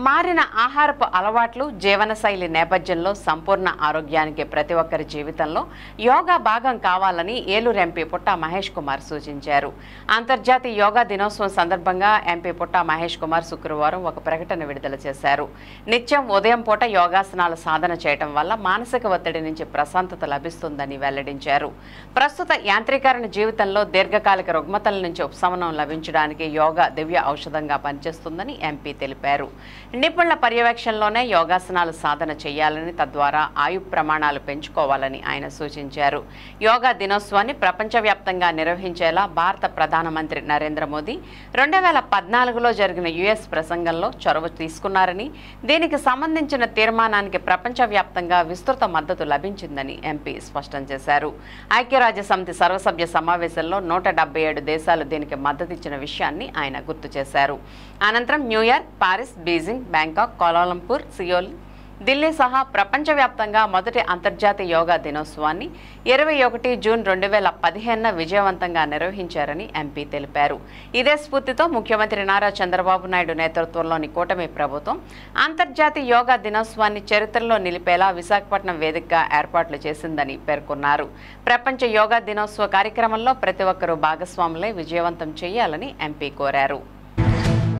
మారిన ఆహారపు అలవాట్లు జీవనశైలి నేపథ్యంలో సంపూర్ణ ఆరోగ్యానికి ప్రతి ఒక్కరి జీవితంలో యోగా భాగం కావాలని ఏలూరు ఎంపీ పుట్టా మహేష్ కుమార్ సూచించారు. అంతర్జాతీయ యోగా దినోత్సవం సందర్భంగా ఎంపీ పుట్టా మహేష్ కుమార్ శుక్రవారం ఒక ప్రకటన విడుదల చేశారు. నిత్యం ఉదయం పూట యోగాసనాలు సాధన చేయడం వల్ల మానసిక ఒత్తిడి నుంచి ప్రశాంతత లభిస్తుందని వెల్లడించారు. ప్రస్తుత యాంత్రీకరణ జీవితంలో దీర్ఘకాలిక రుగ్మతల నుంచి ఉపశమనం లభించడానికి యోగా దివ్య ఔషధంగా పనిచేస్తుందని ఎంపీ తెలిపారు. నిపుణుల పర్యవేక్షణలోనే యోగాసనాలు సాధన చేయాలని, తద్వారా ఆయు ప్రమాణాలు పెంచుకోవాలని ఆయన సూచించారు. యోగా దినోత్సవాన్ని ప్రపంచవ్యాప్తంగా నిర్వహించేలా భారత ప్రధానమంత్రి నరేంద్ర మోదీ 2014లో జరిగిన యుఎస్ ప్రసంగంలో చొరవ తీసుకున్నారని, దీనికి సంబంధించిన తీర్మానానికి ప్రపంచవ్యాప్తంగా విస్తృత మద్దతు లభించిందని ఎంపీ స్పష్టం చేశారు. ఐక్యరాజ్యసమితి సర్వసభ్య సమావేశంలో 177 దేశాలు దీనికి మద్దతిచ్చిన విషయాన్ని ఆయన గుర్తు చేశారు. అనంతరం New York, Paris, Beijing, Bangkok, Kuala Lumpur, Seoul, Delhi సహా ప్రపంచవ్యాప్తంగా మొదటి అంతర్జాతీయ యోగా దినోత్సవాన్ని 21 జూన్ 2015న విజయవంతంగా నిర్వహించారని ఎంపీ తెలిపారు. ఇదే స్ఫూర్తితో ముఖ్యమంత్రి నారా చంద్రబాబు నాయుడు నేతృత్వంలోని కూటమి ప్రభుత్వం అంతర్జాతీయ యోగా దినోత్సవాన్ని చరిత్రలో నిలిపేలా విశాఖపట్నం వేదికగా ఏర్పాట్లు చేసిందని పేర్కొన్నారు. ప్రపంచ యోగా దినోత్సవ కార్యక్రమంలో ప్రతి ఒక్కరూ భాగస్వాములై విజయవంతం చేయాలని ఎంపీ కోరారు.